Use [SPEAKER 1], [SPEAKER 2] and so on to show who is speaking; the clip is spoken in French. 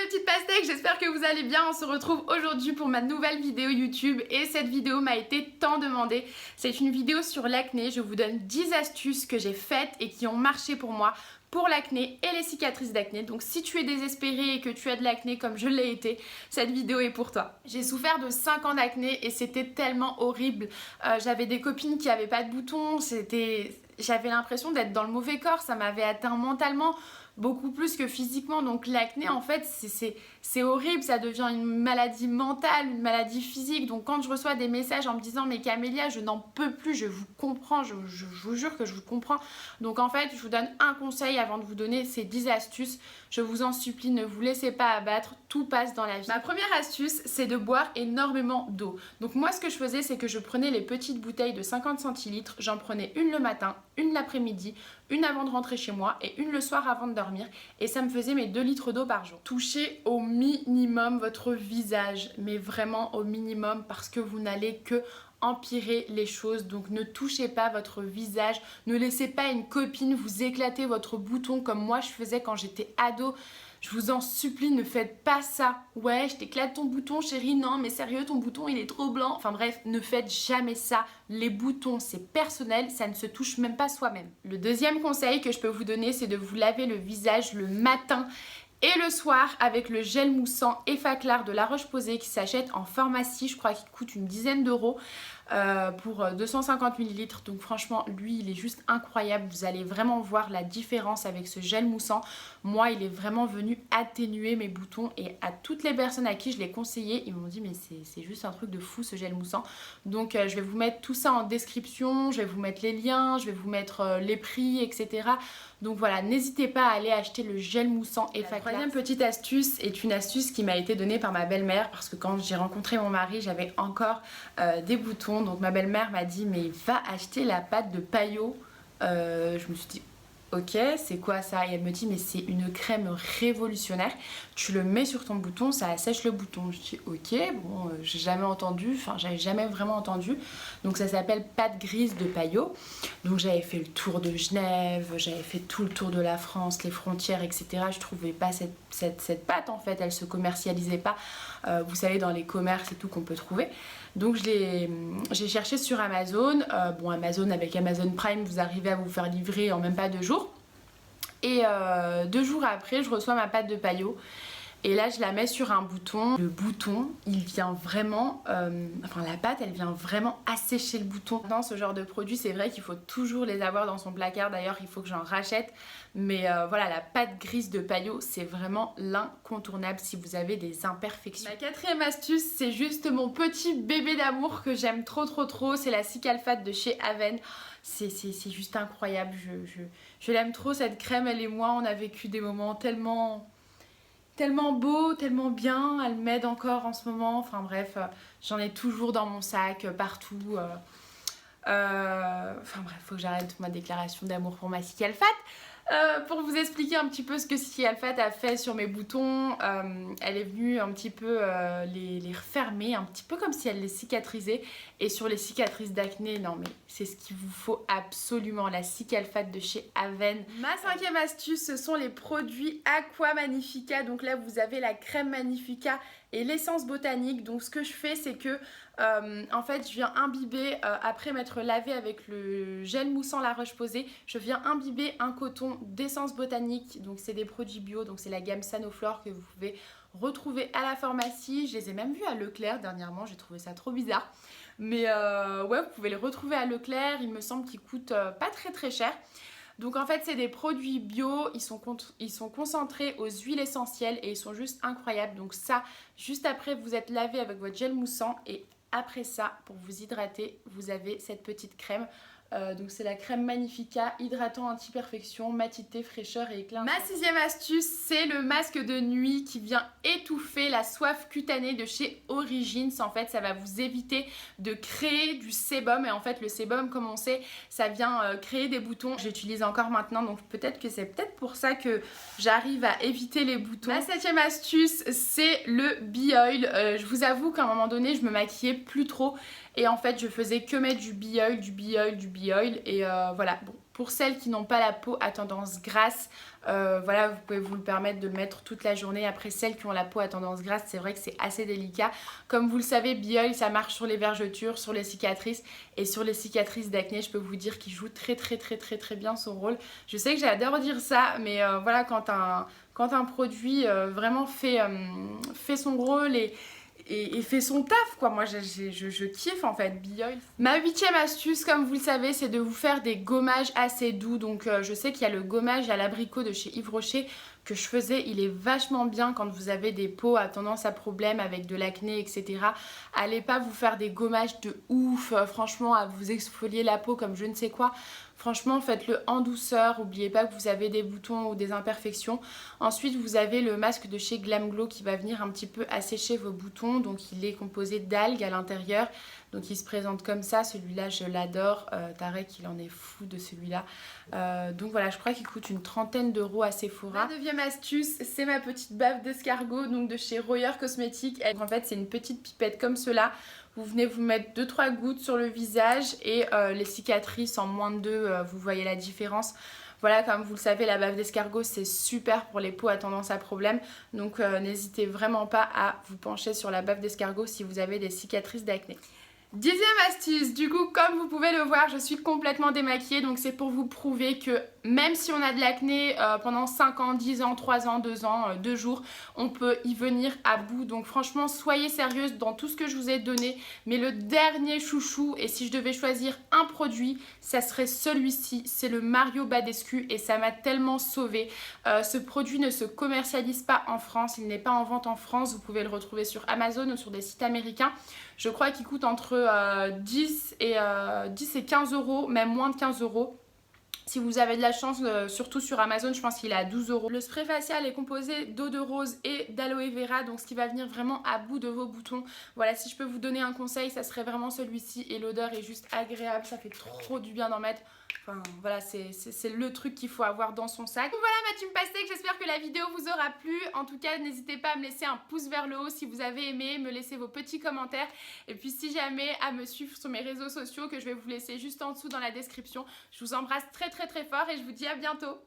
[SPEAKER 1] mes petites pastèques, j'espère que vous allez bien. On se retrouve aujourd'hui pour ma nouvelle vidéo YouTube et cette vidéo m'a été tant demandée. C'est une vidéo sur l'acné, je vous donne 10 astuces que j'ai faites et qui ont marché pour moi pour l'acné et les cicatrices d'acné. Donc si tu es désespéré et que tu as de l'acné comme je l'ai été, cette vidéo est pour toi. J'ai souffert de 5 ans d'acné et c'était tellement horrible. J'avais des copines qui n'avaient pas de boutons, j'avais l'impression d'être dans le mauvais corps, ça m'avait atteint mentalement beaucoup plus que physiquement. Donc l'acné en fait c'est horrible, ça devient une maladie mentale, une maladie physique. Donc quand je reçois des messages en me disant mais Camélia je n'en peux plus, je vous comprends, je vous jure que je vous comprends. Donc en fait je vous donne un conseil avant de vous donner ces 10 astuces. Je vous en supplie, ne vous laissez pas abattre, tout passe dans la vie. Ma première astuce c'est de boire énormément d'eau. Donc moi ce que je faisais c'est que je prenais les petites bouteilles de 50 centilitres, j'en prenais une le matin, une l'après-midi, une avant de rentrer chez moi et une le soir avant de dormir, et ça me faisait mes 2 litres d'eau par jour. Touchez au minimum votre visage, mais vraiment au minimum, parce que vous n'allez que empirer les choses. Donc ne touchez pas votre visage, ne laissez pas une copine vous éclater votre bouton comme moi je faisais quand j'étais ado. Je vous en supplie, ne faites pas ça. Ouais, je t'éclate ton bouton, chérie. Non, mais sérieux, ton bouton, il est trop blanc. Enfin bref, ne faites jamais ça. Les boutons, c'est personnel, ça ne se touche même pas soi-même. Le deuxième conseil que je peux vous donner, c'est de vous laver le visage le matin et le soir avec le gel moussant Effaclar de La Roche-Posay qui s'achète en pharmacie. Je crois qu'il coûte une dizaine d'euros pour 250 ml. Donc franchement, lui, il est juste incroyable. Vous allez vraiment voir la différence avec ce gel moussant. Moi, il est vraiment venu atténuer mes boutons, et à toutes les personnes à qui je l'ai conseillé, ils m'ont dit mais c'est juste un truc de fou ce gel moussant. Donc je vais vous mettre tout ça en description, je vais vous mettre les liens, je vais vous mettre les prix, etc. Donc voilà, n'hésitez pas à aller acheter le gel moussant Effaclar. La troisième petite astuce est une astuce qui m'a été donnée par ma belle-mère, parce que quand j'ai rencontré mon mari, j'avais encore des boutons. Donc ma belle-mère m'a dit mais va acheter la pâte de paillot. Je me suis dit ok, c'est quoi ça? Et elle me dit mais c'est une crème révolutionnaire, tu le mets sur ton bouton, ça assèche le bouton. Je dis ok, bon, j'ai jamais entendu, enfin j'avais jamais vraiment entendu. Donc ça s'appelle pâte grise de paillot. Donc j'avais fait le tour de Genève, j'avais fait tout le tour de la France, les frontières, etc. Je trouvais pas cette pâte en fait, elle se commercialisait pas, vous savez, dans les commerces et tout qu'on peut trouver. Donc j'ai cherché sur Amazon. Bon, Amazon, avec Amazon Prime, vous arrivez à vous faire livrer en même pas 2 jours. Et 2 jours après, je reçois ma pâte de paillot. Et là, je la mets sur un bouton. Le bouton, il vient vraiment... enfin, la pâte, elle vient vraiment assécher le bouton. Dans ce genre de produit, c'est vrai qu'il faut toujours les avoir dans son placard. D'ailleurs, il faut que j'en rachète. Mais voilà, la pâte grise de paillot, c'est vraiment l'incontournable si vous avez des imperfections. Ma quatrième astuce, c'est juste mon petit bébé d'amour que j'aime trop. C'est la Cicalfate de chez Aven. C'est juste incroyable. Je l'aime trop, cette crème. Elle et moi, on a vécu des moments tellement beau, tellement bien, elle m'aide encore en ce moment. Enfin bref, j'en ai toujours dans mon sac, partout. Enfin bref, faut que j'arrête ma déclaration d'amour pour ma Cicalfate. Pour vous expliquer un petit peu ce que Cicalfate a fait sur mes boutons, elle est venue un petit peu les refermer, un petit peu comme si elle les cicatrisait. Et sur les cicatrices d'acné, non mais c'est ce qu'il vous faut absolument, la Cicalfate de chez Aven. Ma cinquième astuce, ce sont les produits Aqua Magnifica. Donc là vous avez la crème Magnifica et l'essence botanique. Donc ce que je fais, c'est que en fait je viens imbiber, après m'être lavé avec le gel moussant La Roche-Posay, je viens imbiber un coton d'essence botanique. Donc c'est des produits bio, donc c'est la gamme Sanoflore que vous pouvez retrouver à la pharmacie. Je les ai même vus à Leclerc dernièrement, j'ai trouvé ça trop bizarre. Mais ouais, vous pouvez les retrouver à Leclerc, il me semble qu'ils coûtent pas très cher. Donc en fait c'est des produits bio, ils sont concentrés aux huiles essentielles et ils sont juste incroyables. Donc ça, juste après vous êtes lavé avec votre gel moussant, et après ça, pour vous hydrater, vous avez cette petite crème. Donc c'est la crème Magnifica, hydratant anti-perfection, matité, fraîcheur et éclat. Ma sixième astuce, c'est le masque de nuit qui vient étouffer la soif cutanée de chez Origins. En fait, ça va vous éviter de créer du sébum. Et en fait, le sébum, comme on sait, ça vient créer des boutons. J'utilise encore maintenant, donc peut-être que c'est pour ça que j'arrive à éviter les boutons. Ma septième astuce, c'est le Bee-Oil. Je vous avoue qu'à un moment donné, je me maquillais plus trop. Et en fait, je faisais que mettre du Bee-Oil, et voilà. Bon, Pour celles qui n'ont pas la peau à tendance grasse, voilà, vous pouvez vous le permettre de le mettre toute la journée. Après, celles qui ont la peau à tendance grasse, c'est vrai que c'est assez délicat. Comme vous le savez, Bee Oil, ça marche sur les vergetures, sur les cicatrices. Et sur les cicatrices d'acné, je peux vous dire qu'il joue très bien son rôle. Je sais que j'adore dire ça, mais voilà, quand un produit vraiment fait son rôle et fait son taf, quoi. Moi je kiffe en fait Bee Oil. Ma 8e astuce, comme vous le savez, c'est de vous faire des gommages assez doux. Donc je sais qu'il y a le gommage à l'abricot de chez Yves Rocher que je faisais, il est vachement bien quand vous avez des peaux à tendance à problème avec de l'acné, etc. Allez pas vous faire des gommages de ouf, franchement, à vous exfolier la peau comme je ne sais quoi. Franchement, faites-le en douceur, n'oubliez pas que vous avez des boutons ou des imperfections. Ensuite, vous avez le masque de chez Glam Glow qui va venir un petit peu assécher vos boutons. Donc, il est composé d'algues à l'intérieur. Donc, il se présente comme ça. Celui-là, je l'adore. Tarek, il en est fou de celui-là. Donc, voilà, je crois qu'il coûte une 30aine d'euros à Sephora. Ma 9e astuce, c'est ma petite baffe d'escargot, donc de chez Royer Cosmetics. En fait, c'est une petite pipette comme cela. Vous venez vous mettre 2-3 gouttes sur le visage et les cicatrices en moins de 2, vous voyez la différence. Voilà, comme vous le savez, la baffe d'escargot, c'est super pour les peaux à tendance à problème. Donc n'hésitez vraiment pas à vous pencher sur la baffe d'escargot si vous avez des cicatrices d'acné. 10e astuce, du coup comme vous pouvez le voir, je suis complètement démaquillée, donc c'est pour vous prouver que même si on a de l'acné pendant 5 ans, 10 ans, 3 ans, 2 ans, 2 jours, on peut y venir à bout. Donc franchement, soyez sérieuse dans tout ce que je vous ai donné, mais le dernier chouchou, et si je devais choisir un produit, ça serait celui-ci, c'est le Mario Badescu et ça m'a tellement sauvée. Ce produit ne se commercialise pas en France, il n'est pas en vente en France, vous pouvez le retrouver sur Amazon ou sur des sites américains. Je crois qu'il coûte entre 10 et 15 euros, même moins de 15 euros. Si vous avez de la chance, surtout sur Amazon, je pense qu'il est à 12 euros. Le spray facial est composé d'eau de rose et d'aloe vera, donc ce qui va venir vraiment à bout de vos boutons. Voilà, si je peux vous donner un conseil, ça serait vraiment celui-ci et l'odeur est juste agréable, ça fait trop du bien d'en mettre. Enfin voilà, c'est le truc qu'il faut avoir dans son sac. Donc voilà ma team pastèque, j'espère que la vidéo vous aura plu. En tout cas, n'hésitez pas à me laisser un pouce vers le haut si vous avez aimé, me laisser vos petits commentaires. Et puis si jamais, à me suivre sur mes réseaux sociaux que je vais vous laisser juste en dessous dans la description. Je vous embrasse très fort et je vous dis à bientôt.